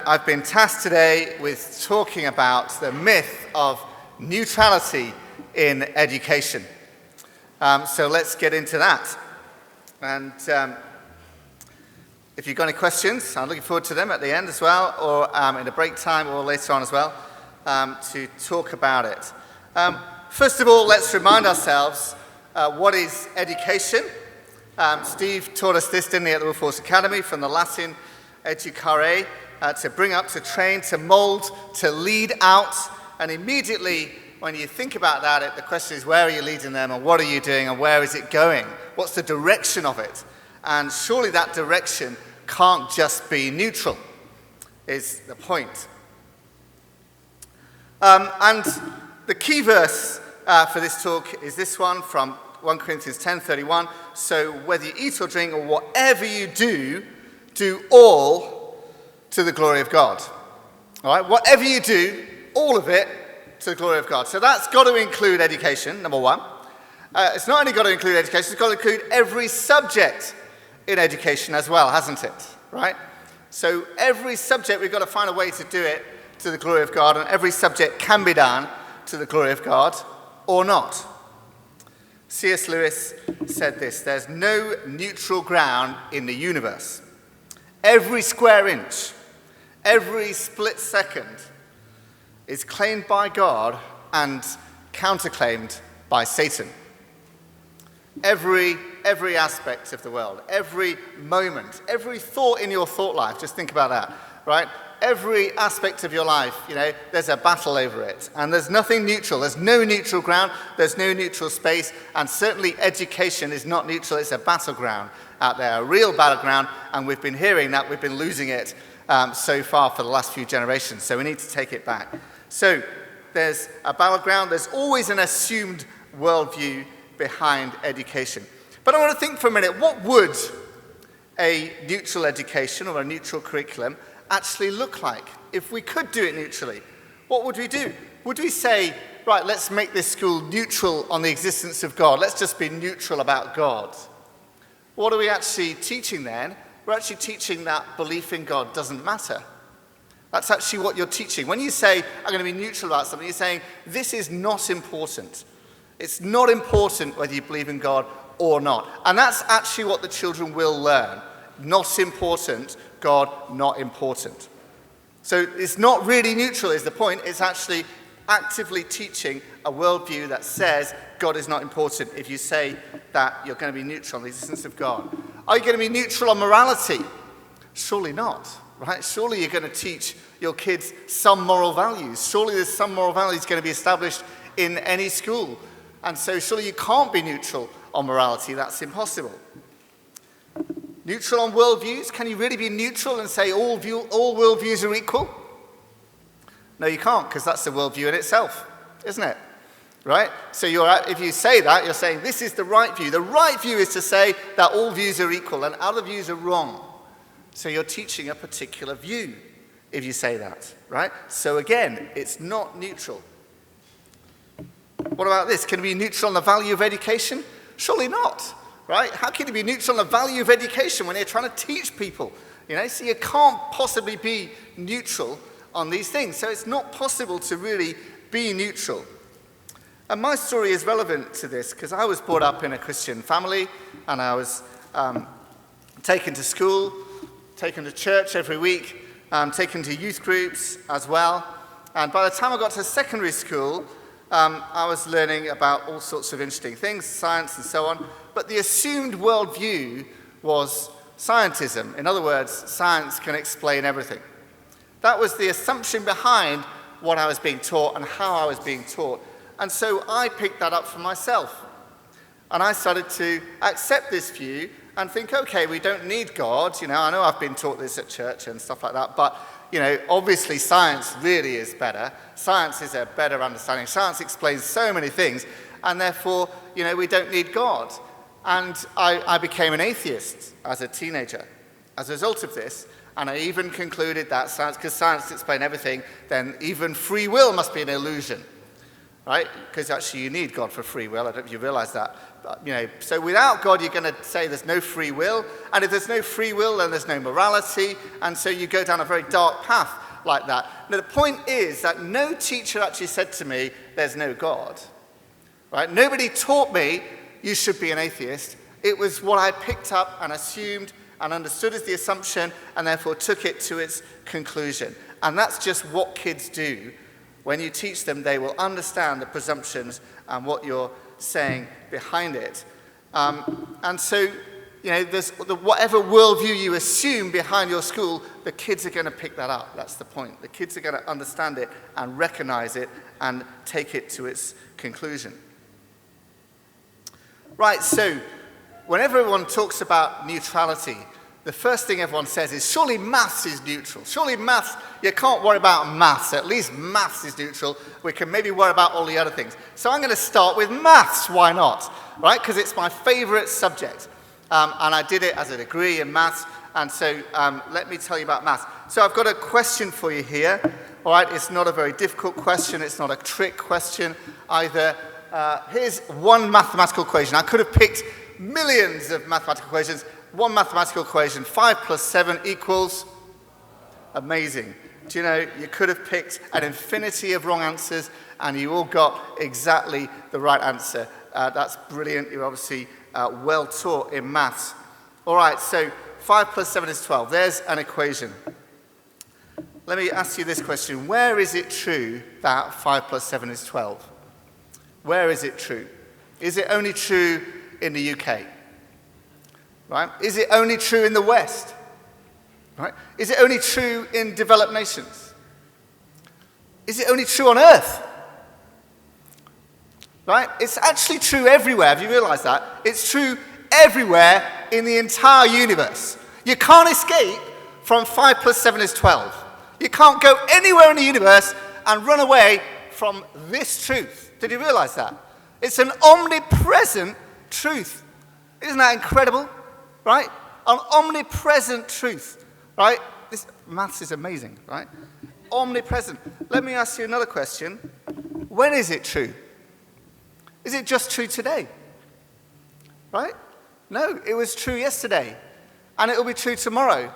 I've been tasked today with talking about the myth of neutrality in education. So let's get into that. And if you've got any questions, I'm looking forward to them at the end as well, or in a break time, or later on as well, to talk about it. First of all, let's remind ourselves what is education. Steve taught us this, didn't he, at the Wilberforce Academy, from the Latin educare, to bring up, to train, to mold, to lead out. And immediately, when you think about that, the question is, where are you leading them, and what are you doing, and where is it going? What's the direction of it? And surely that direction can't just be neutral, is the point. And the key verse for this talk is this one from 1 Corinthians 10:31. So whether you eat or drink or whatever you do, do all to the glory of God. All right, whatever you do, all of it to the glory of God. So that's got to include education, number one. It's not only got to include education, it's got to include every subject in education as well, hasn't it? Right? So every subject, we've got to find a way to do it to the glory of God, and every subject can be done to the glory of God or not. C.S. Lewis said this: there's no neutral ground in the universe. Every square inch, every split second is claimed by God and counterclaimed by Satan. Every aspect of the world, every moment, every thought in your thought life, just think about that, right? Every aspect of your life, there's a battle over it. And there's nothing neutral. There's no neutral ground. There's no neutral space. And certainly education is not neutral. It's a battleground out there, a real battleground. And we've been hearing that. We've been losing it so far for the last few generations. So we need to take it back. So there's a battleground. There's always an assumed worldview behind education. But I want to think for a minute, what would a neutral education or a neutral curriculum actually look like? If we could do it neutrally, what would we do? Would we say, right, let's make this school neutral on the existence of God. Let's just be neutral about God. What are we actually teaching then? We're actually teaching that belief in God doesn't matter. That's actually what you're teaching. When you say, I'm going to be neutral about something, you're saying, this is not important. It's not important whether you believe in God or not. And that's actually what the children will learn. Not important, God not important. So it's not really neutral is the point. It's actually actively teaching a worldview that says God is not important. If you say that you're going to be neutral on the existence of God. Are you going to be neutral on morality? Surely not, right? Surely you're going to teach your kids some moral values. Surely there's some moral values going to be established in any school. And so surely you can't be neutral on morality. That's impossible. Neutral on worldviews? Can you really be neutral and say all worldviews are equal? No, you can't, because that's the worldview in itself, isn't it? Right? So if you say that, you're saying this is the right view. The right view is to say that all views are equal and other views are wrong. So you're teaching a particular view if you say that, right? So again, it's not neutral. What about this? Can you be neutral on the value of education? Surely not. Right? How can you be neutral on the value of education when you're trying to teach people? So you can't possibly be neutral on these things. So it's not possible to really be neutral. And my story is relevant to this because I was brought up in a Christian family and I was taken to school, taken to church every week, taken to youth groups as well. And by the time I got to secondary school, I was learning about all sorts of interesting things, science and so on. But the assumed worldview was scientism. In other words, science can explain everything. That was the assumption behind what I was being taught and how I was being taught. And so I picked that up for myself. And I started to accept this view and think, okay, we don't need God. I know I've been taught this at church and stuff like that, but obviously science really is better. Science is a better understanding. Science explains so many things, and therefore, we don't need God. And I became an atheist as a teenager as a result of this. And I even concluded that science, because science explains everything, then even free will must be an illusion. right? Because actually you need God for free will. I don't know if you realize that. But, so without God, you're going to say there's no free will. And if there's no free will, then there's no morality. And so you go down a very dark path like that. Now, the point is that no teacher actually said to me, there's no God. Right? Nobody taught me you should be an atheist. It was what I picked up and assumed and understood as the assumption, and therefore took it to its conclusion. And that's just what kids do. When you teach them, they will understand the presumptions and what you're saying behind it. And so, there's whatever worldview you assume behind your school, the kids are going to pick that up. That's the point. The kids are going to understand it and recognize it and take it to its conclusion. Right, so whenever everyone talks about neutrality, the first thing everyone says is, surely maths is neutral. Surely maths, you can't worry about maths. At least maths is neutral. We can maybe worry about all the other things. So I'm going to start with maths. Why not? Right? Because it's my favorite subject. And I did it as a degree in maths. And so let me tell you about maths. So I've got a question for you here. All right, it's not a very difficult question. It's not a trick question either. Here's one mathematical equation. I could have picked millions of mathematical equations. One mathematical equation, 5 plus 7 equals, amazing. Do you know, you could have picked an infinity of wrong answers and you all got exactly the right answer. That's brilliant. You're obviously well taught in maths. All right, so 5 plus 7 is 12. There's an equation. Let me ask you this question. Where is it true that 5 plus 7 is 12? Where is it true? Is it only true in the UK? Right? Is it only true in the West? Right? Is it only true in developed nations? Is it only true on Earth? Right? It's actually true everywhere. Have you realized that? It's true everywhere in the entire universe. You can't escape from 5 plus 7 is 12. You can't go anywhere in the universe and run away from this truth. Did you realize that? It's an omnipresent truth. Isn't that incredible? Right? An omnipresent truth, right? This maths is amazing, right? Omnipresent. Let me ask you another question. When is it true? Is it just true today? Right? No, it was true yesterday, and it will be true tomorrow,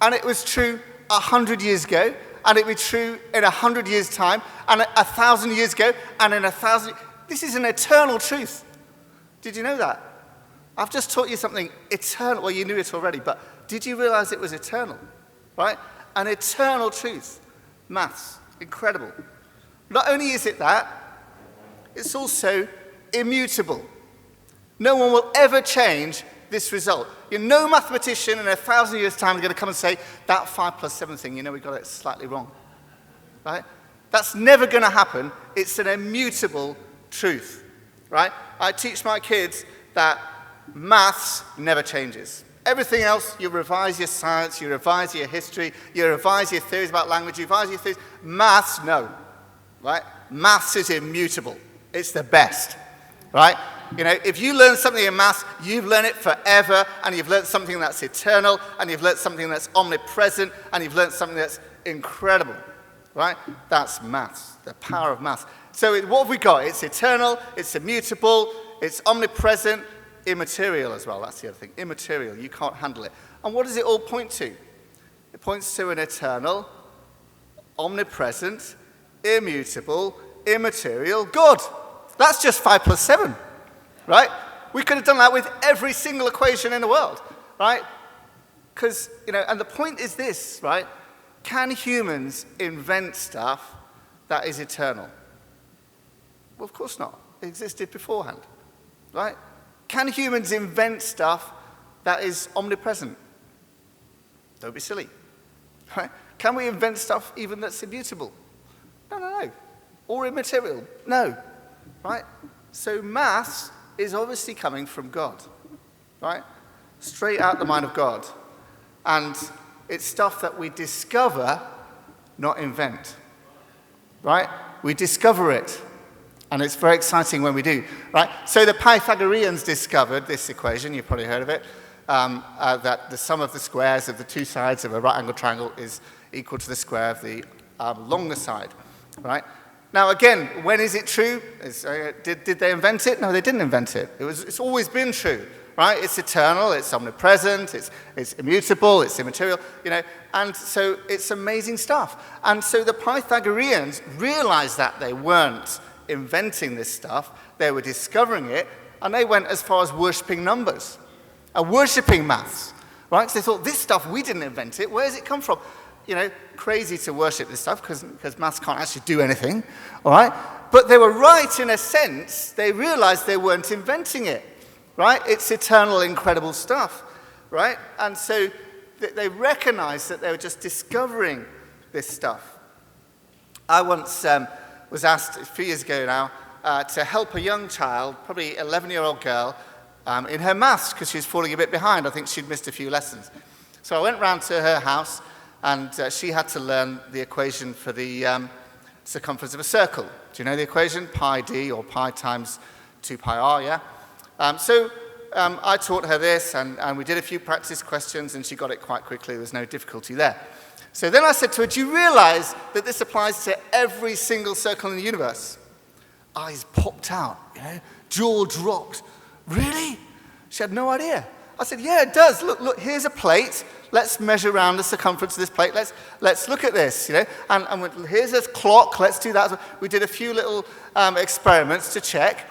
and it was true 100 years ago, and it will be true in 100 years' time, and 1,000 years ago, and in 1,000. This is an eternal truth. Did you know that? I've just taught you something eternal. Well, you knew it already, but did you realize it was eternal? Right? An eternal truth. Maths. Incredible. Not only is it that, it's also immutable. No one will ever change this result. No mathematician in 1,000 years' time is going to come and say, that 5 plus 7 thing, we got it slightly wrong. Right? That's never going to happen. It's an immutable truth. Right? I teach my kids that maths never changes. Everything else, you revise your science, you revise your history, you revise your theories about language, you revise your theories. Maths, no. Right? Maths is immutable. It's the best. Right? If you learn something in maths, you've learned it forever, and you've learned something that's eternal, and you've learned something that's omnipresent, and you've learned something that's incredible. Right? That's maths, the power of maths. So what have we got? It's eternal, it's immutable, it's omnipresent, immaterial as well. That's the other thing. Immaterial. You can't handle it. And what does it all point to? It points to an eternal, omnipresent, immutable, immaterial God. That's just 5 plus 7. Right? We could have done that with every single equation in the world. Right? Because, and the point is this, right? Can humans invent stuff that is eternal? Well, of course not. It existed beforehand. Right? Can humans invent stuff that is omnipresent? Don't be silly. Right? Can we invent stuff even that's immutable? No. Or immaterial? No. Right? So maths is obviously coming from God. Right? Straight out the mind of God. And it's stuff that we discover, not invent. Right? We discover it. And it's very exciting when we do, right? So the Pythagoreans discovered this equation, you've probably heard of it, that the sum of the squares of the two sides of a right-angled triangle is equal to the square of the longer side, right? Now, again, when is it true? Did they invent it? No, they didn't invent it. It's always been true, right? It's eternal, it's omnipresent, it's immutable, it's immaterial, and so it's amazing stuff. And so the Pythagoreans realized that they weren't inventing this stuff, they were discovering it, and they went as far as worshipping numbers, worshipping maths, right? So they thought, this stuff, we didn't invent it, where does it come from? Crazy to worship this stuff because maths can't actually do anything, all right? But they were right in a sense. They realized they weren't inventing it, right? It's eternal, incredible stuff, right? And so they recognized that they were just discovering this stuff. I once was asked a few years ago now to help a young child, probably 11-year-old girl, in her maths because she was falling a bit behind. I think she'd missed a few lessons. So I went round to her house, and she had to learn the equation for the circumference of a circle. Do you know the equation? Pi d, or pi times 2 pi r, yeah? So I taught her this, and we did a few practice questions, and she got it quite quickly. There was no difficulty there. So then I said to her, do you realize that this applies to every single circle in the universe? Eyes popped out, jaw dropped. Really? She had no idea. I said, yeah, it does. Look, here's a plate. Let's measure around the circumference of this plate. Let's look at this, And here's this clock. Let's do that. We did a few little experiments to check.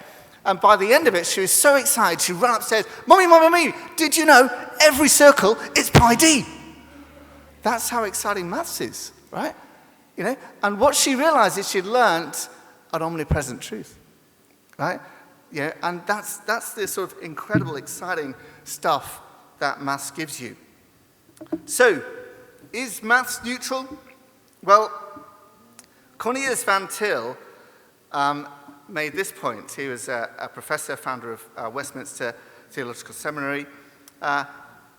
And by the end of it, she was so excited, she ran upstairs. Mommy, did you know every circle is pi d? That's how exciting maths is, right? And what she realized is she'd learnt an omnipresent truth, right? And that's the sort of incredible, exciting stuff that maths gives you. So, is maths neutral? Well, Cornelius Van Til made this point. He was a professor, founder of Westminster Theological Seminary.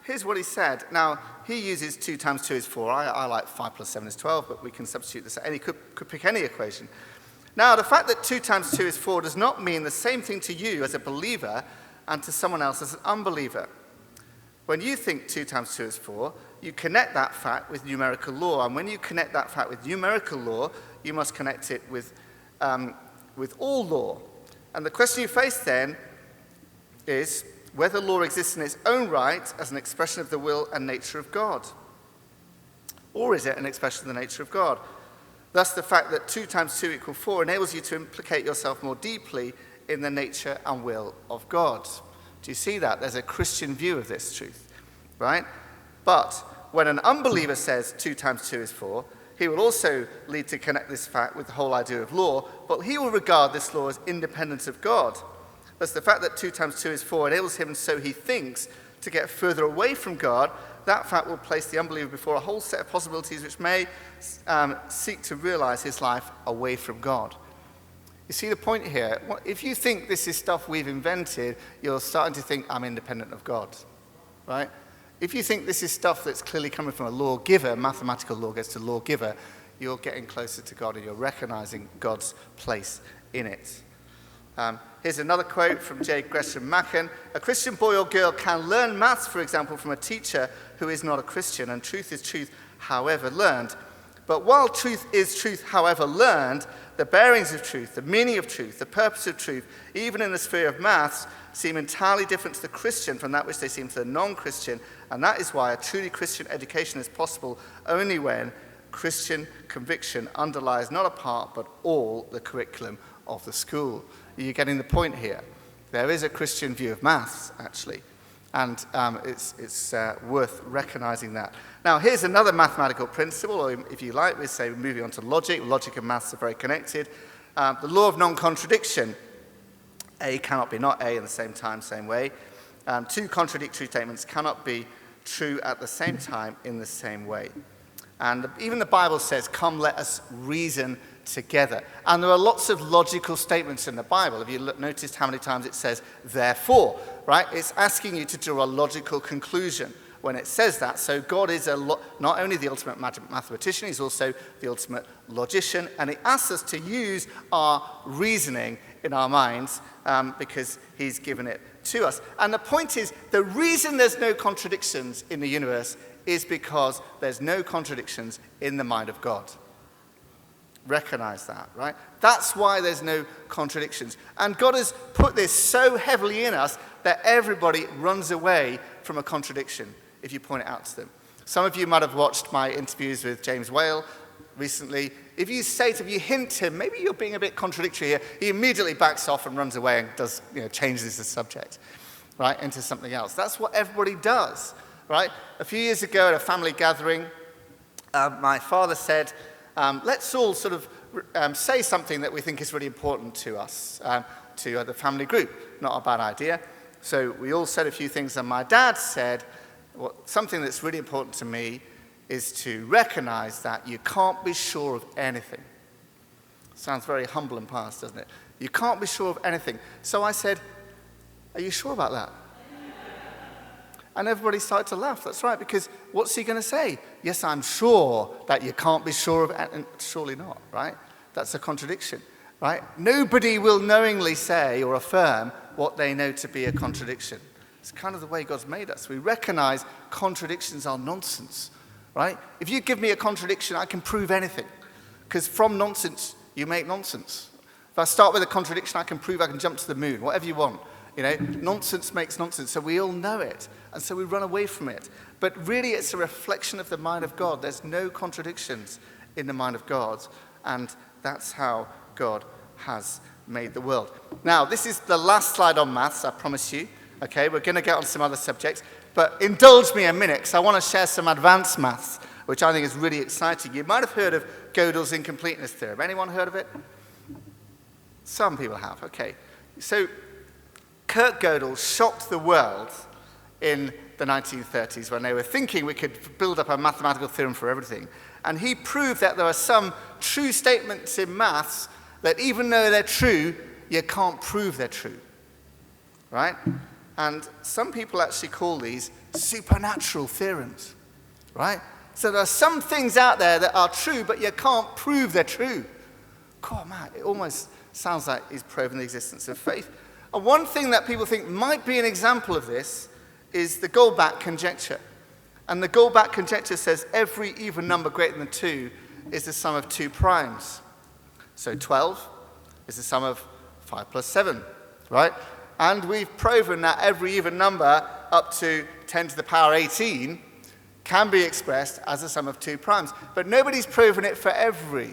Here's what he said. Now, he uses 2 times 2 is 4. I like 5 plus 7 is 12, but we can substitute this. Any could pick any equation. Now, the fact that 2 times 2 is 4 does not mean the same thing to you as a believer and to someone else as an unbeliever. When you think 2 times 2 is 4, you connect that fact with numerical law. And when you connect that fact with numerical law, you must connect it with all law. And the question you face then is whether law exists in its own right as an expression of the will and nature of God. Or is it an expression of the nature of God? Thus, the fact that 2 times 2 equals 4 enables you to implicate yourself more deeply in the nature and will of God. Do you see that? There's a Christian view of this truth, right? But when an unbeliever says 2 times 2 is 4, he will also lead to connect this fact with the whole idea of law, but he will regard this law as independent of God. Thus, the fact that 2 times 2 is 4 enables him, so he thinks, to get further away from God. That fact will place the unbeliever before a whole set of possibilities which may seek to realize his life away from God. You see the point here? If you think this is stuff we've invented, you're starting to think, I'm independent of God, right? If you think this is stuff that's clearly coming from a lawgiver, mathematical law gets to lawgiver, you're getting closer to God and you're recognizing God's place in it. Here's another quote from J. Gresham Machen. A Christian boy or girl can learn maths, for example, from a teacher who is not a Christian, and truth is truth, however learned. But while truth is truth, however learned, the bearings of truth, the meaning of truth, the purpose of truth, even in the sphere of maths, seem entirely different to the Christian from that which they seem to the non-Christian, and that is why a truly Christian education is possible only when Christian conviction underlies not a part but all the curriculum of the school. You're getting the point here. There is a Christian view of maths, actually, and it's worth recognizing that. Now, here's another mathematical principle, or if you like, we say moving on to logic. Logic and maths are very connected. The law of non-contradiction. A cannot be not A in the same time, same way. 2 contradictory statements cannot be true at the same time in the same way. And even the Bible says, come, let us reason together. And there are lots of logical statements in the Bible. Have you noticed how many times it says, therefore, right? It's asking you to draw a logical conclusion when it says that. So God is not only the ultimate mathematician, he's also the ultimate logician. And he asks us to use our reasoning in our minds because he's given it to us. And the point is, the reason there's no contradictions in the universe is because there's no contradictions in the mind of God. Recognize that, right? That's why there's no contradictions. And God has put this so heavily in us that everybody runs away from a contradiction if you point it out to them. Some of you might have watched my interviews with James Whale recently. If you hint to him, maybe you're being a bit contradictory here, he immediately backs off and runs away and changes the subject, right, into something else. That's what everybody does, right? A few years ago at a family gathering, my father said, let's all sort of say something that we think is really important to us, to the family group. Not a bad idea. So we all said a few things, and my dad said, something that's really important to me is to recognize that you can't be sure of anything. Sounds very humble and pious, doesn't it? You can't be sure of anything. So I said, are you sure about that? And everybody started to laugh. That's right, because what's he going to say? Yes, I'm sure that you can't be sure of it. And surely not, right? That's a contradiction, right? Nobody will knowingly say or affirm what they know to be a contradiction. It's kind of the way God's made us. We recognize contradictions are nonsense, right? If you give me a contradiction, I can prove anything. Because from nonsense, you make nonsense. If I start with a contradiction, I can prove I can jump to the moon, whatever you want. Nonsense makes nonsense, so we all know it, and so we run away from it. But really, it's a reflection of the mind of God. There's no contradictions in the mind of God, and that's how God has made the world. Now, this is the last slide on maths, I promise you. Okay, we're going to get on some other subjects, but indulge me a minute, because I want to share some advanced maths, which I think is really exciting. You might have heard of Godel's Incompleteness theorem. Anyone heard of it? Some people have, okay. So, Kurt Godel shocked the world in the 1930s when they were thinking we could build up a mathematical theorem for everything. And he proved that there are some true statements in maths that even though they're true, you can't prove they're true, right? And some people actually call these supernatural theorems, right? So there are some things out there that are true, but you can't prove they're true. God, man, it almost sounds like he's proving the existence of faith. And one thing that people think might be an example of this is the Goldbach conjecture. And the Goldbach conjecture says every even number greater than 2 is the sum of 2 primes. So 12 is the sum of 5 plus 7, right? And we've proven that every even number up to 10 to the power 18 can be expressed as a sum of 2 primes. But nobody's proven it for every.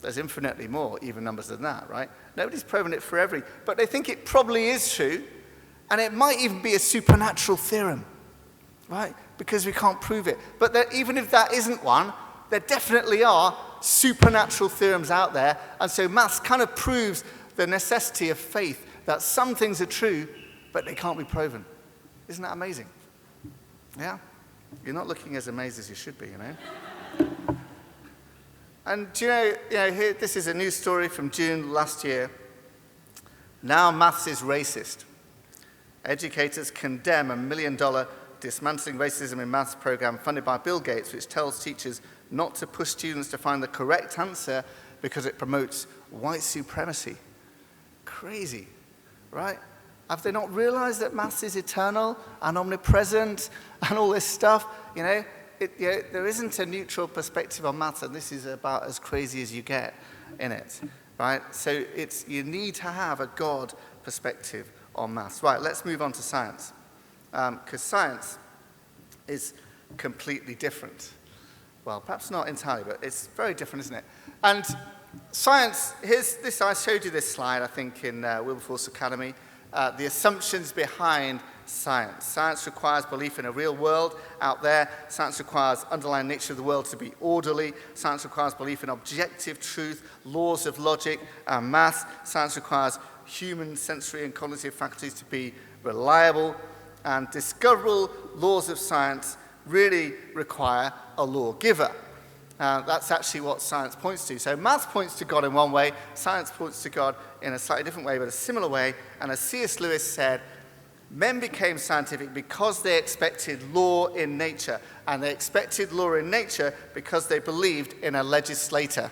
There's infinitely more even numbers than that, right? Nobody's proven it for every. But they think it probably is true, and it might even be a supernatural theorem, right? Because we can't prove it. But even if that isn't one, there definitely are supernatural theorems out there, and so maths kind of proves the necessity of faith, that some things are true, but they can't be proven. Isn't that amazing? Yeah? You're not looking as amazed as you should be, And do you know here, this is a news story from June last year. Now maths is racist. Educators condemn $1 million dismantling racism in maths program funded by Bill Gates, which tells teachers not to push students to find the correct answer because it promotes white supremacy. Crazy, right? Have they not realized that maths is eternal and omnipresent and all this stuff, there isn't a neutral perspective on maths, and this is about as crazy as you get in it, right? So you need to have a God perspective on maths. Right, let's move on to science, because science is completely different. Well, perhaps not entirely, but it's very different, isn't it? And science, I showed you this slide, I think, in Wilberforce Academy, the assumptions behind science. Science requires belief in a real world out there. Science requires underlying nature of the world to be orderly. Science requires belief in objective truth, laws of logic and maths. Science requires human sensory and cognitive faculties to be reliable. And discoverable laws of science really require a lawgiver. That's actually what science points to. So maths points to God in one way, science points to God in a slightly different way, but a similar way. And as C.S. Lewis said, men became scientific because they expected law in nature. And they expected law in nature because they believed in a legislator.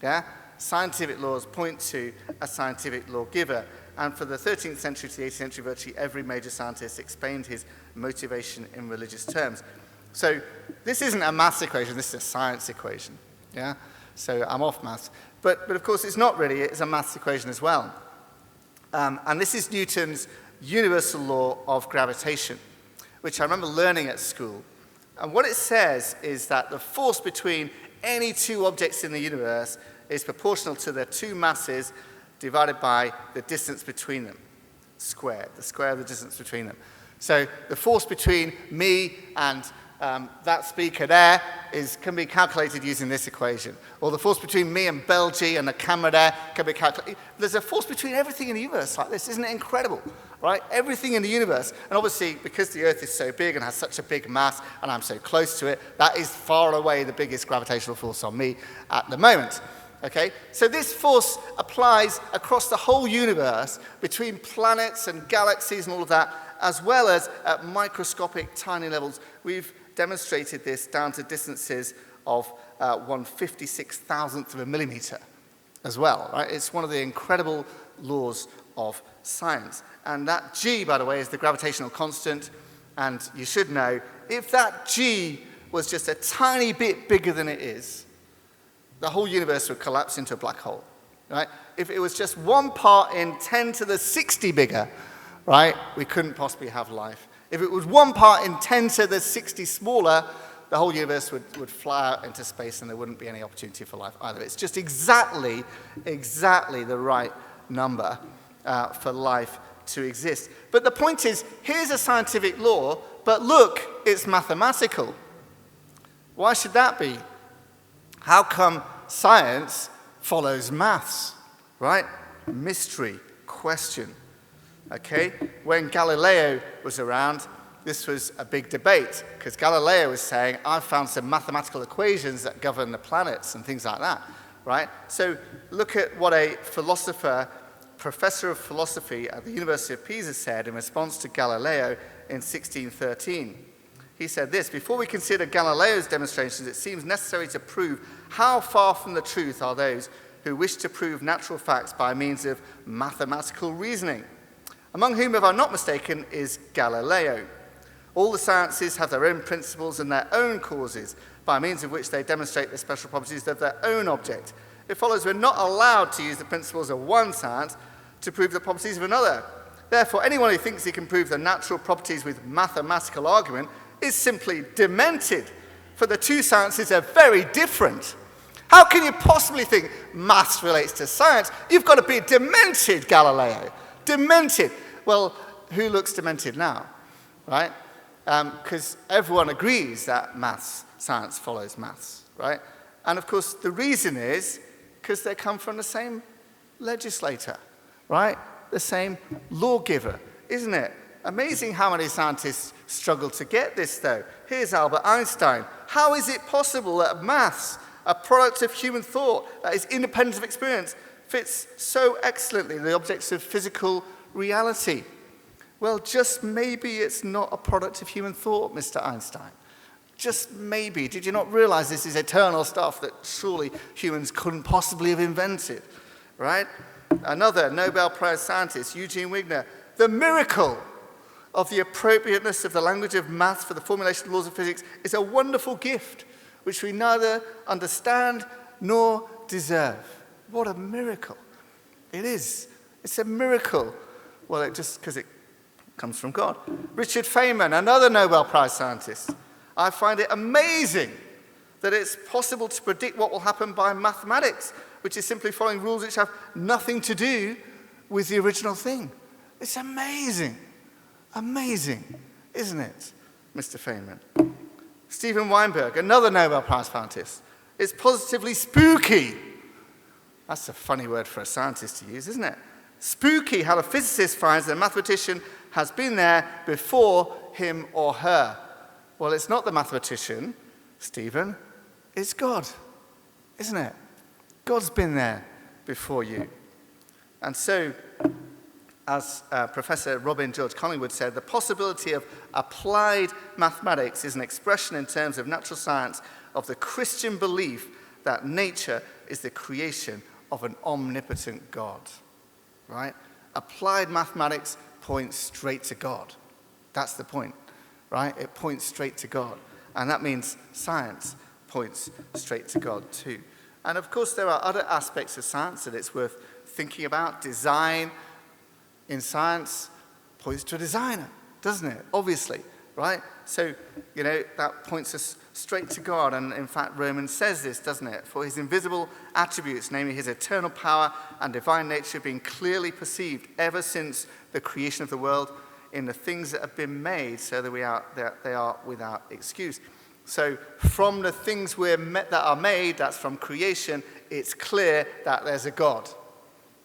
Yeah? Scientific laws point to a scientific lawgiver. And for the 13th century to the 18th century, virtually every major scientist explained his motivation in religious terms. So this isn't a maths equation, this is a science equation. Yeah? So I'm off maths. But of course, it's not really. It's a maths equation as well. And this is Newton's universal law of gravitation, which I remember learning at school. And what it says is that the force between any two objects in the universe is proportional to their two masses divided by the distance between them, squared, the square of the distance between them. So the force between me and that speaker there can be calculated using this equation. Or the force between me and Belgie and the camera there can be calculated. There's a force between everything in the universe like this. Isn't it incredible? Right? Everything in the universe. And obviously, because the Earth is so big and has such a big mass, and I'm so close to it, that is far away the biggest gravitational force on me at the moment. Okay? So this force applies across the whole universe between planets and galaxies and all of that, as well as at microscopic tiny levels. We've demonstrated this down to distances of 1/56,000th of a millimeter as well. Right? It's one of the incredible laws of science. And that G, by the way, is the gravitational constant. And you should know, if that G was just a tiny bit bigger than it is, the whole universe would collapse into a black hole. Right? If it was just 1 part in 10 to the 60 bigger, right, we couldn't possibly have life. If it was 1 part in 10 to the 60 smaller, the whole universe would fly out into space and there wouldn't be any opportunity for life either. It's just exactly the right number for life to exist. But the point is, here's a scientific law, but look, it's mathematical. Why should that be? How come science follows maths, right? Mystery, question. Okay? When Galileo was around, this was a big debate, because Galileo was saying, I've found some mathematical equations that govern the planets and things like that, right? So look at what a philosopher, professor of philosophy at the University of Pisa said in response to Galileo in 1613. He said this: before we consider Galileo's demonstrations, it seems necessary to prove how far from the truth are those who wish to prove natural facts by means of mathematical reasoning, among whom, if I'm not mistaken, is Galileo. All the sciences have their own principles and their own causes, by means of which they demonstrate the special properties of their own object. It follows we're not allowed to use the principles of one science to prove the properties of another. Therefore, anyone who thinks he can prove the natural properties with mathematical argument is simply demented, for the two sciences are very different. How can you possibly think maths relates to science? You've got to be demented, Galileo. Demented. Well, who looks demented now, right? Because everyone agrees that science follows maths, right? And of course, the reason is because they come from the same legislator, right? The same lawgiver, isn't it? Amazing how many scientists struggle to get this, though. Here's Albert Einstein. How is it possible that maths, a product of human thought that is independent of experience, fits so excellently the objects of physical reality? Well, just maybe it's not a product of human thought, Mr. Einstein. Just maybe. Did you not realize this is eternal stuff that surely humans couldn't possibly have invented, right? Another Nobel Prize scientist, Eugene Wigner, the miracle of the appropriateness of the language of maths for the formulation of laws of physics is a wonderful gift which we neither understand nor deserve. What a miracle. It is. It's a miracle. Well, just because it comes from God. Richard Feynman, another Nobel Prize scientist. I find it amazing that it's possible to predict what will happen by mathematics, which is simply following rules which have nothing to do with the original thing. It's amazing. Amazing, isn't it, Mr. Feynman? Steven Weinberg, another Nobel Prize scientist. It's positively spooky. That's a funny word for a scientist to use, isn't it? Spooky how a physicist finds that a mathematician has been there before him or her. Well, it's not the mathematician, Stephen. It's God, isn't it? God's been there before you. And so, as Professor Robin George Collingwood said, the possibility of applied mathematics is an expression in terms of natural science of the Christian belief that nature is the creation of an omnipotent God, right? Applied mathematics points straight to God. That's the point, right? It points straight to God. And that means science points straight to God too. And of course, there are other aspects of science that it's worth thinking about. Design in science points to a designer, doesn't it? Obviously, right? So, that points us straight to God. And in fact, Romans says this, doesn't it? For his invisible attributes, namely his eternal power and divine nature, being clearly perceived ever since the creation of the world in the things that have been made, so that they are without excuse. So from the things that are made, that's from creation, it's clear that there's a God.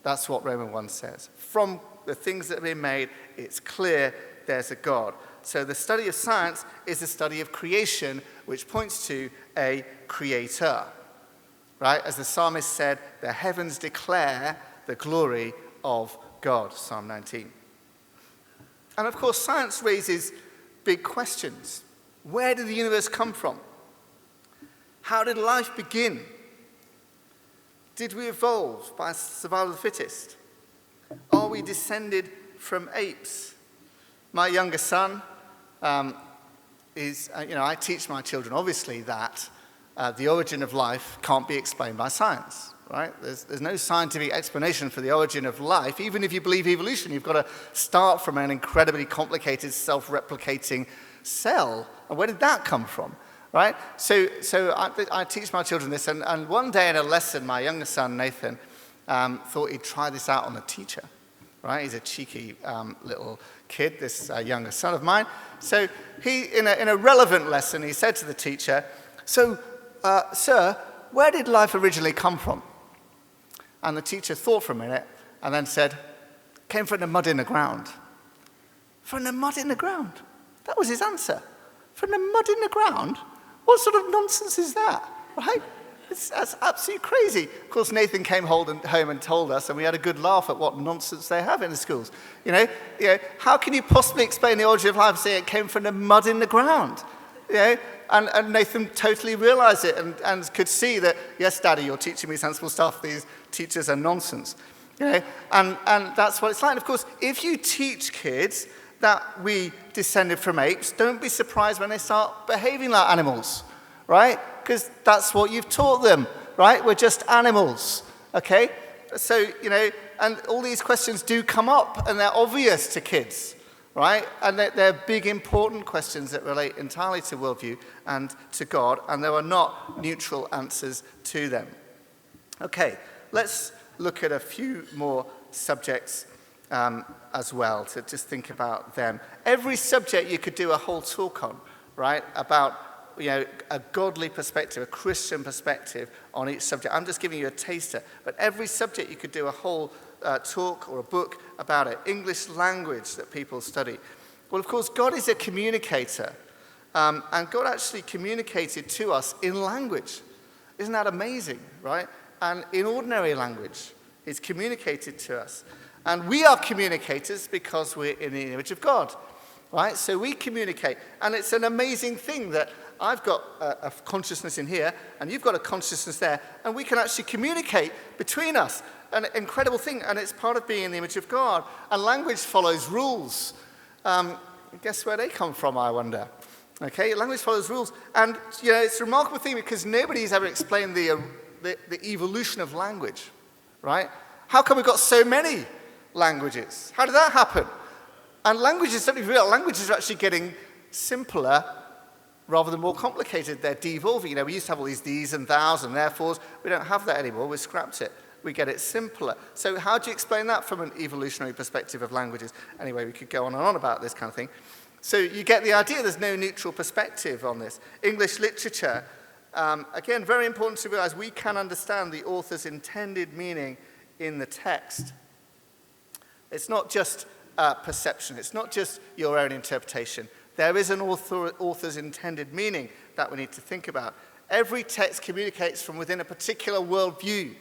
That's what Romans 1 says. From the things that have been made, it's clear there's a God. So the study of science is the study of creation, which points to a creator. Right? As the psalmist said, the heavens declare the glory of God, Psalm 19. And of course, science raises big questions. Where did the universe come from? How did life begin? Did we evolve by survival of the fittest? Are we descended from apes? My younger son I teach my children, obviously, that the origin of life can't be explained by science, right? There's no scientific explanation for the origin of life. Even if you believe evolution, you've got to start from an incredibly complicated, self-replicating cell. And where did that come from, right? So I teach my children this, and one day in a lesson, my younger son, Nathan, thought he'd try this out on a teacher, right? He's a cheeky little kid, this younger son of mine. So he, in a relevant lesson, he said to the teacher, "So, sir, where did life originally come from?" And the teacher thought for a minute and then said, "Came from the mud in the ground." From the mud in the ground? That was his answer. From the mud in the ground? What sort of nonsense is that, right? That's absolutely crazy. Of course, Nathan came home and told us, and we had a good laugh at what nonsense they have in the schools. How can you possibly explain the origin of life and say it came from the mud in the ground? And Nathan totally realized it and could see that, yes, Daddy, you're teaching me sensible stuff. These teachers are nonsense. And that's what it's like. And of course, if you teach kids that we descended from apes, don't be surprised when they start behaving like animals, right? Because that's what you've taught them, right? We're just animals, okay? So, and all these questions do come up, and they're obvious to kids, right? And they're big, important questions that relate entirely to worldview and to God, and there are not neutral answers to them. Okay, let's look at a few more subjects as well, to just think about them. Every subject you could do a whole talk on, right? About, a godly perspective, a Christian perspective on each subject. I'm just giving you a taster, but every subject you could do a whole talk or a book about it. English language that people study. Well, of course, God is a communicator, and God actually communicated to us in language. Isn't that amazing, right? And in ordinary language, He's communicated to us. And we are communicators because we're in the image of God, right? So we communicate. And it's an amazing thing that I've got a consciousness in here, and you've got a consciousness there, and we can actually communicate between us. An incredible thing, and it's part of being in the image of God. And language follows rules. Guess where they come from, I wonder? Okay, language follows rules. And, it's a remarkable thing because nobody's ever explained the evolution of language, right? How come we've got so many languages? How did that happen? And languages, don't be real, languages are actually getting simpler rather than more complicated. They're devolving. We used to have all these these and thous and therefores. We don't have that anymore. We scrapped it. We get it simpler. So how do you explain that from an evolutionary perspective of languages? Anyway, we could go on and on about this kind of thing. So you get the idea there's no neutral perspective on this. English literature, again, very important to realize we can understand the author's intended meaning in the text. It's not just perception. It's not just your own interpretation. There is an author's intended meaning that we need to think about. Every text communicates from within a particular worldview.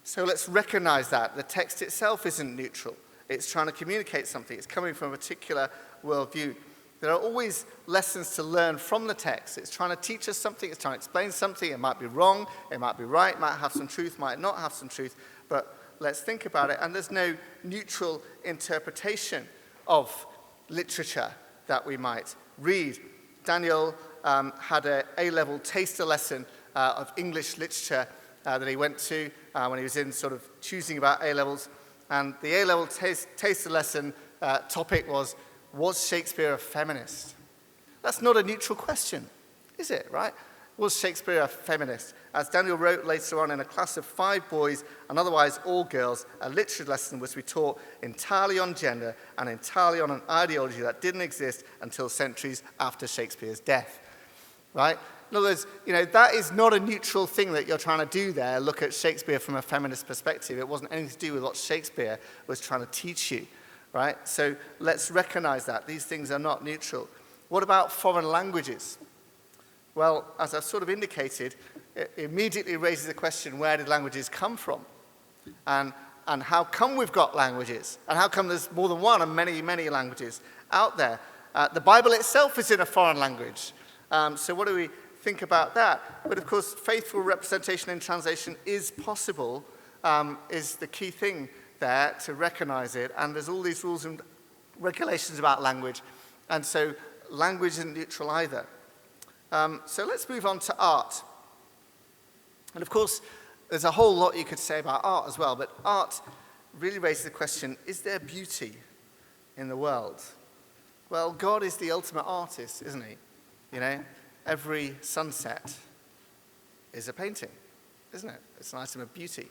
So let's recognize that. The text itself isn't neutral. It's trying to communicate something. It's coming from a particular worldview. There are always lessons to learn from the text. It's trying to teach us something. It's trying to explain something. It might be wrong. It might be right. It might have some truth. Might not have some truth. But let's think about it. And there's no neutral interpretation of literature that we might read. Daniel had an A-level taster lesson of English literature that he went to when he was in sort of choosing about A-levels. And the A-level taster lesson topic was Shakespeare a feminist? That's not a neutral question, is it, right? Was Shakespeare a feminist? As Daniel wrote later on, in a class of 5 boys and otherwise all girls, a literature lesson was to be taught entirely on gender and entirely on an ideology that didn't exist until centuries after Shakespeare's death, right? In other words, that is not a neutral thing that you're trying to do there, look at Shakespeare from a feminist perspective. It wasn't anything to do with what Shakespeare was trying to teach you, right? So let's recognize that. These things are not neutral. What about foreign languages? Well, as I've sort of indicated, it immediately raises the question, where did languages come from? And how come we've got languages? And how come there's more than one and many, many languages out there? The Bible itself is in a foreign language. So what do we think about that? But of course, faithful representation in translation is possible, is the key thing there to recognize it. And there's all these rules and regulations about language. And so language isn't neutral either. So let's move on to art. And of course, there's a whole lot you could say about art as well, but art really raises the question, is there beauty in the world? Well, God is the ultimate artist, isn't he? Every sunset is a painting, isn't it? It's an item of beauty.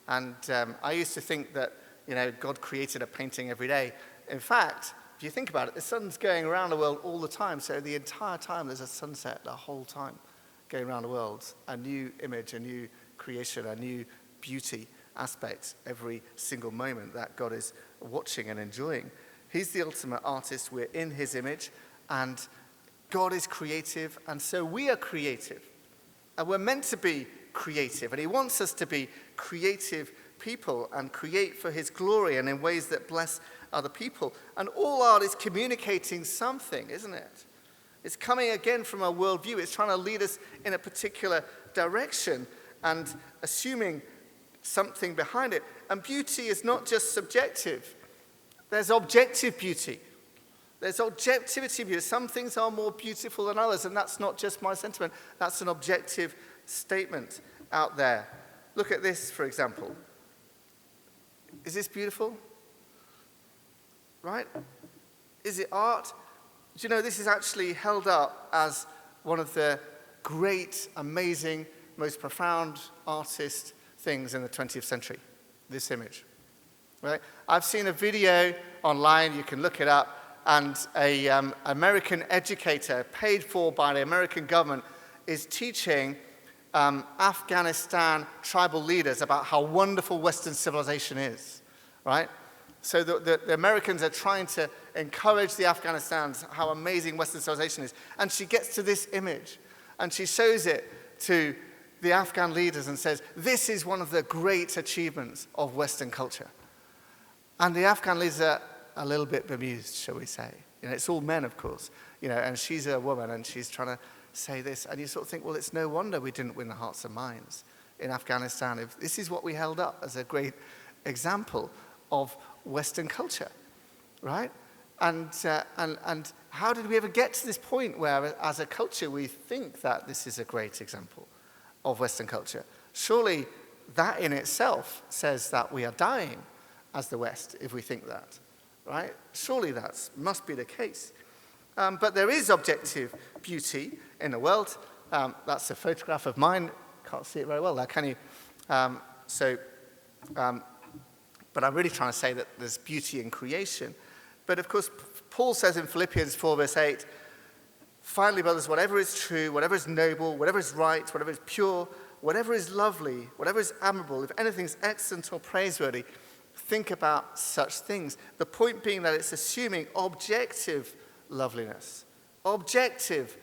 And I used to think that, God created a painting every day. In fact, if you think about it, the sun's going around the world all the time, so the entire time there's a sunset the whole time going around the world. A new image, a new creation, a new beauty aspect every single moment that God is watching and enjoying. He's the ultimate artist. We're in his image, and God is creative, and so we are creative. And we're meant to be creative, and he wants us to be creative people and create for his glory and in ways that bless other people. And all art is communicating something, isn't it? It's coming again from a worldview. It's trying to lead us in a particular direction and assuming something behind it. And beauty is not just subjective. There's objective beauty. There's objectivity beauty. Some things are more beautiful than others, and that's not just my sentiment. That's an objective statement out there. Look at this, for example. Is this beautiful? Right? Is it art? Do you know, this is actually held up as one of the great, amazing, most profound artist things in the 20th century, this image. Right? I've seen a video online, you can look it up, and an American educator paid for by the American government is teaching Afghanistan tribal leaders about how wonderful Western civilization is, right? So the Americans are trying to encourage the Afghanistans how amazing Western civilization is. And she gets to this image, and she shows it to the Afghan leaders and says, this is one of the great achievements of Western culture. And the Afghan leaders are a little bit bemused, shall we say. It's all men, of course, and she's a woman, and she's trying to say this. And you sort of think, well, it's no wonder we didn't win the hearts and minds in Afghanistan. If this is what we held up as a great example of Western culture, right? And how did we ever get to this point where, as a culture, we think that this is a great example of Western culture? Surely that in itself says that we are dying as the West if we think that, right? Surely that must be the case. But there is objective beauty in the world. That's a photograph of mine. Can't see it very well there, can you? But I'm really trying to say that there's beauty in creation. But of course, Paul says in Philippians 4, verse 8, finally, brothers, whatever is true, whatever is noble, whatever is right, whatever is pure, whatever is lovely, whatever is admirable, if anything is excellent or praiseworthy, think about such things. The point being that it's assuming objective loveliness, objective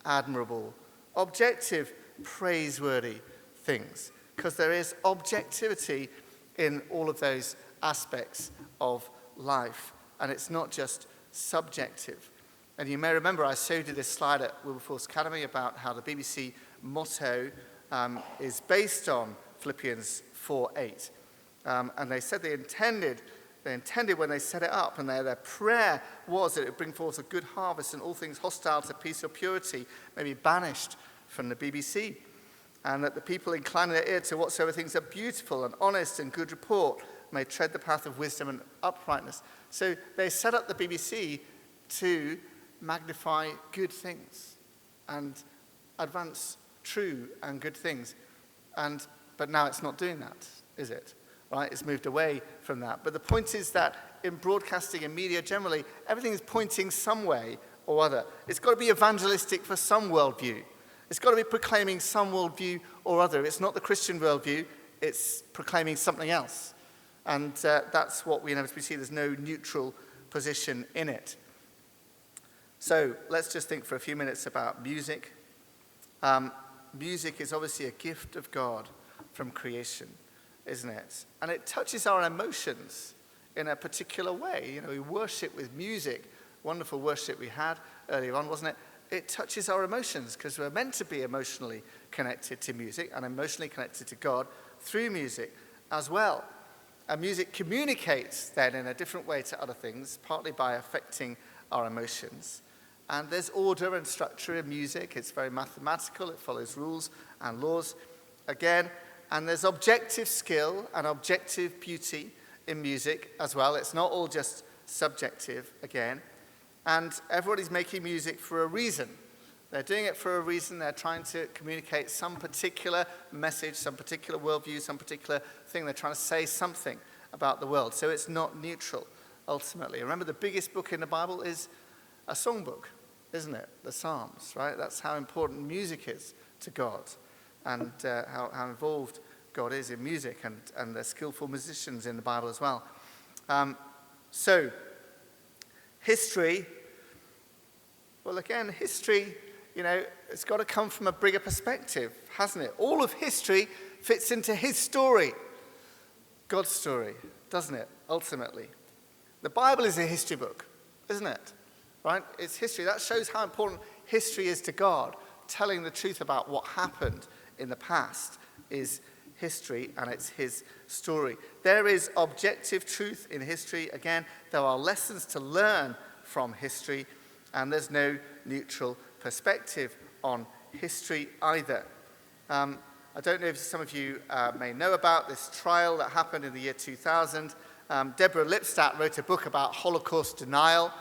admirable, objective praiseworthy things, because there is objectivity in all of those aspects of life, and it's not just subjective. And you may remember I showed you this slide at Wilberforce Academy about how the BBC motto is based on Philippians 4:8. And they said they intended when they set it up, and their prayer was that it would bring forth a good harvest, and all things hostile to peace or purity may be banished from the BBC. and that the people inclining their ear to whatsoever things are beautiful and honest and good report may tread the path of wisdom and uprightness. So they set up the BBC to magnify good things and advance true and good things. But now it's not doing that, is it? Right? It's moved away from that. But the point is that in broadcasting and media generally, everything is pointing some way or other. It's got to be evangelistic for some worldview. It's got to be proclaiming some worldview or other. It's not the Christian worldview, it's proclaiming something else. And that's what we inevitably see. There's no neutral position in it. So let's just think for a few minutes about music. Music is obviously a gift of God from creation, isn't it? And it touches our emotions in a particular way. You know, we worship with music. Wonderful worship we had earlier on, wasn't it? It touches our emotions because we're meant to be emotionally connected to music and emotionally connected to God through music as well. And music communicates then in a different way to other things, partly by affecting our emotions. And there's order and structure in music. It's very mathematical. It follows rules and laws again. And there's objective skill and objective beauty in music as well. It's not all just subjective again. And everybody's making music for a reason. They're doing it for a reason. They're trying to communicate some particular message, some particular worldview, some particular thing. They're trying to say something about the world. So it's not neutral, ultimately. Remember, the biggest book in the Bible is a songbook, isn't it? The Psalms, right? That's how important music is to God and how involved God is in music, and there's skillful musicians in the Bible as well. So, history, well, again, history, you know, it's got to come from a bigger perspective, hasn't it? All of history fits into his story, God's story, doesn't it, ultimately? The Bible is a history book, isn't it? Right? It's history. That shows how important history is to God. Telling the truth about what happened in the past is history, and it's his story. There is objective truth in history. Again, there are lessons to learn from history, and there's no neutral perspective on history either. I don't know if some of you may know about this trial that happened in the year 2000. Deborah Lipstadt wrote a book about Holocaust denial,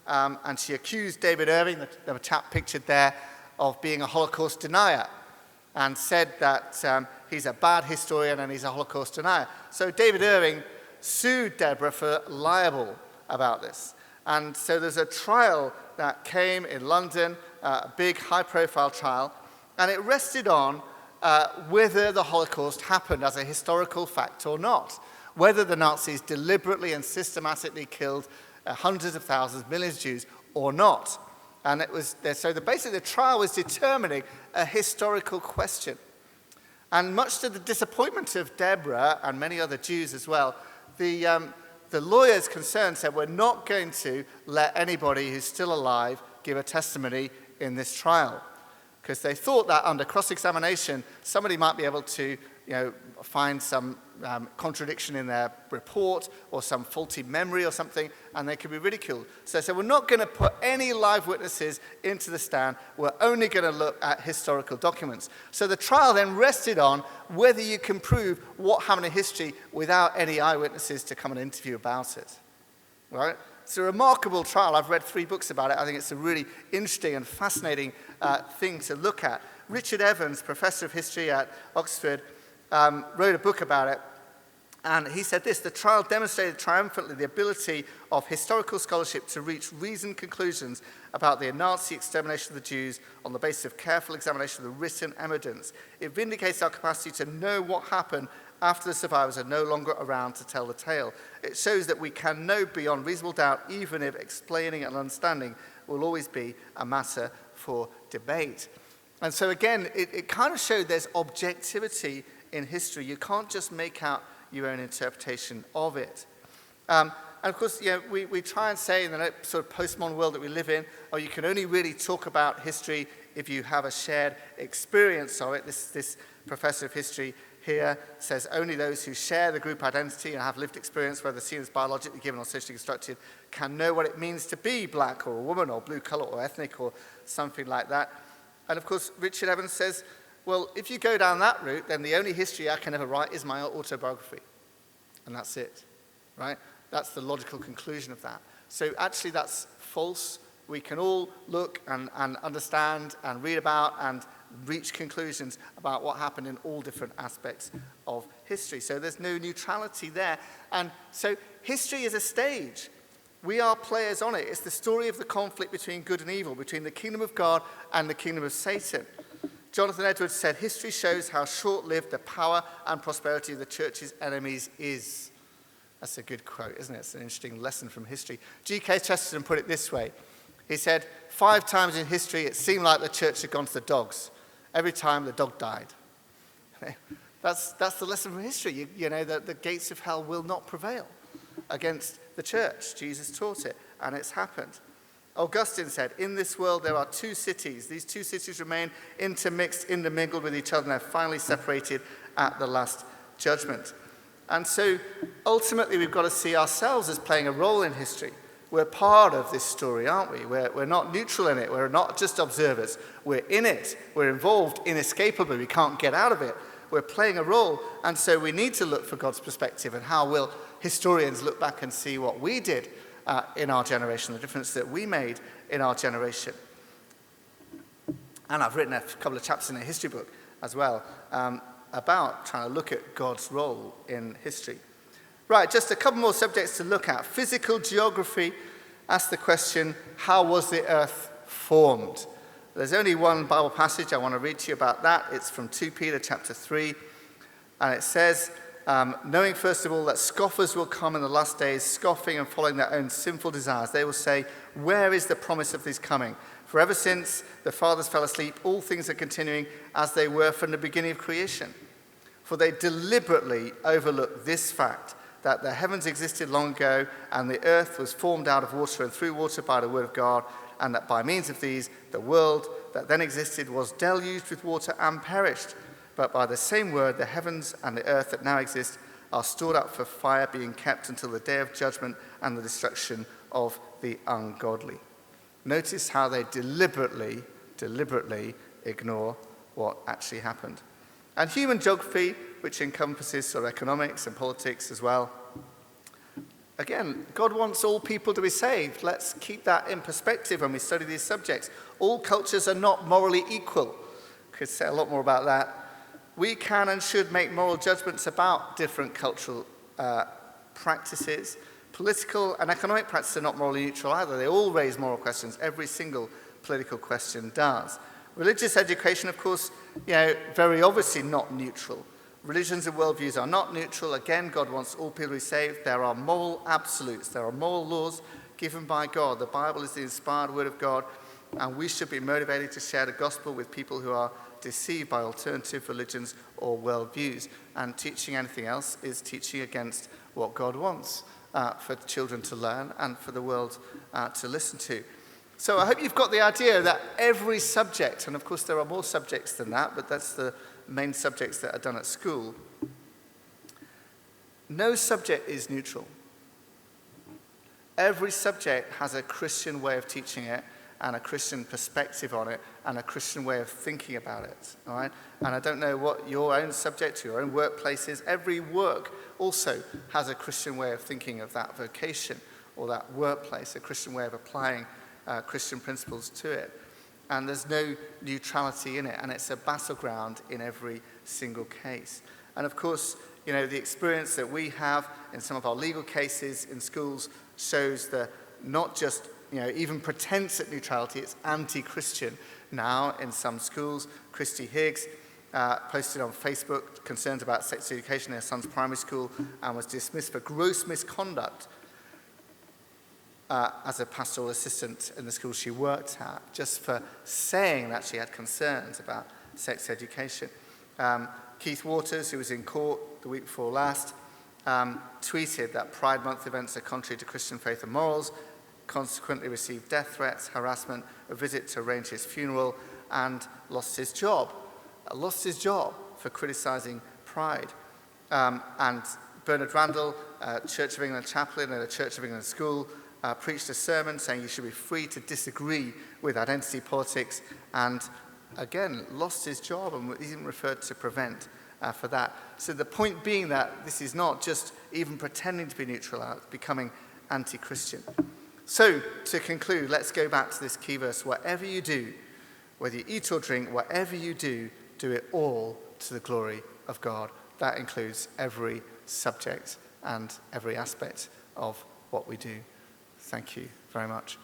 and she accused David Irving, the chap pictured there, of being a Holocaust denier, and said that he's a bad historian and he's a Holocaust denier. So David Irving sued Deborah for libel about this. And so there's a trial that came in London, a big high-profile trial, and it rested on whether the Holocaust happened as a historical fact or not, whether the Nazis deliberately and systematically killed hundreds of thousands, millions of Jews or not. And it was so basically the trial was determining a historical question. And much to the disappointment of Deborah and many other Jews as well, the lawyers concerned said, we're not going to let anybody who's still alive give a testimony in this trial, because they thought that under cross-examination, somebody might be able to, find some contradiction in their report or some faulty memory or something, and they could be ridiculed. So they said, we're not going to put any live witnesses into the stand. We're only going to look at historical documents. So the trial then rested on whether you can prove what happened in history without any eyewitnesses to come and interview about it. Right? It's a remarkable trial. I've read 3 books about it. I think it's a really interesting and fascinating thing to look at. Richard Evans, professor of history at Oxford, wrote a book about it, and he said this: the trial demonstrated triumphantly the ability of historical scholarship to reach reasoned conclusions about the Nazi extermination of the Jews on the basis of careful examination of the written evidence. It vindicates our capacity to know what happened after the survivors are no longer around to tell the tale. It shows that we can know beyond reasonable doubt, even if explaining and understanding will always be a matter for debate. And so again, it kind of showed there's objectivity in history. You can't just make out your own interpretation of it. And of course, we try and say in the sort of postmodern world that we live in, you can only really talk about history if you have a shared experience of it. This professor of history here says only those who share the group identity and have lived experience, whether seen as biologically given or socially constructed, can know what it means to be black or a woman or blue color or ethnic or something like that. And of course, Richard Evans says well, if you go down that route, then the only history I can ever write is my autobiography. And that's it, right? That's the logical conclusion of that. So actually that's false. We can all look and understand and read about and reach conclusions about what happened in all different aspects of history. So there's no neutrality there. And so history is a stage. We are players on it. It's the story of the conflict between good and evil, between the kingdom of God and the kingdom of Satan. Jonathan Edwards said, history shows how short-lived the power and prosperity of the church's enemies is. That's a good quote, isn't it? It's an interesting lesson from history. G.K. Chesterton put it this way. He said, 5 times in history it seemed like the church had gone to the dogs. Every time the dog died. That's the lesson from history. You know that the gates of hell will not prevail against the church. Jesus taught it, and it's happened. Augustine said, in this world there are 2 cities. These 2 cities remain intermixed, intermingled with each other, and they're finally separated at the last judgment. And so ultimately we've got to see ourselves as playing a role in history. We're part of this story, aren't we? We're not neutral in it. We're not just observers. We're in it. We're involved inescapably. We can't get out of it. We're playing a role, and so we need to look for God's perspective, and how will historians look back and see what we did in our generation, the difference that we made in our generation. And I've written a couple of chapters in a history book as well about trying to look at God's role in history. Right, just a couple more subjects to look at. Physical geography asks the question, how was the earth formed? There's only one Bible passage I want to read to you about that. It's from 2 Peter chapter 3, and it says, knowing first of all that scoffers will come in the last days, scoffing and following their own sinful desires. They will say, where is the promise of his coming? For ever since the fathers fell asleep, all things are continuing as they were from the beginning of creation. For they deliberately overlook this fact, that the heavens existed long ago, and the earth was formed out of water and through water by the word of God, and that by means of these, the world that then existed was deluged with water and perished. But by the same word, the heavens and the earth that now exist are stored up for fire, being kept until the day of judgment and the destruction of the ungodly. Notice how they deliberately ignore what actually happened. And human geography, which encompasses sort of economics and politics as well. Again, God wants all people to be saved. Let's keep that in perspective when we study these subjects. All cultures are not morally equal. Could say a lot more about that. We can and should make moral judgments about different cultural practices. Political and economic practices are not morally neutral either. They all raise moral questions. Every single political question does. Religious education, of course, very obviously not neutral. Religions and worldviews are not neutral. Again, God wants all people to be saved. There are moral absolutes. There are moral laws given by God. The Bible is the inspired word of God, and we should be motivated to share the gospel with people who are deceived by alternative religions or worldviews. And teaching anything else is teaching against what God wants for children to learn and for the world to listen to. So I hope you've got the idea that every subject, and of course there are more subjects than that, but that's the main subjects that are done at school. No subject is neutral. Every subject has a Christian way of teaching it, and a Christian perspective on it, and a Christian way of thinking about it, all right? And I don't know what your own subject, your own workplace is. Every work also has a Christian way of thinking of that vocation or that workplace, a Christian way of applying Christian principles to it. And there's no neutrality in it, and it's a battleground in every single case. And of course, the experience that we have in some of our legal cases in schools shows that not just even pretense at neutrality, it's anti-Christian now in some schools. Christy Higgs posted on Facebook concerns about sex education in her son's primary school and was dismissed for gross misconduct as a pastoral assistant in the school she worked at, just for saying that she had concerns about sex education. Keith Waters, who was in court the week before last, tweeted that Pride Month events are contrary to Christian faith and morals, consequently received death threats, harassment, a visit to arrange his funeral, and lost his job. For criticising Pride. And Bernard Randall, Church of England chaplain at a Church of England school, preached a sermon saying you should be free to disagree with identity politics, and again, lost his job, and he's even referred to prevent for that. So the point being that this is not just even pretending to be neutral, it's becoming anti-Christian. So, to conclude, let's go back to this key verse. Whatever you do, whether you eat or drink, whatever you do it all to the glory of God. That includes every subject and every aspect of what we do. Thank you very much.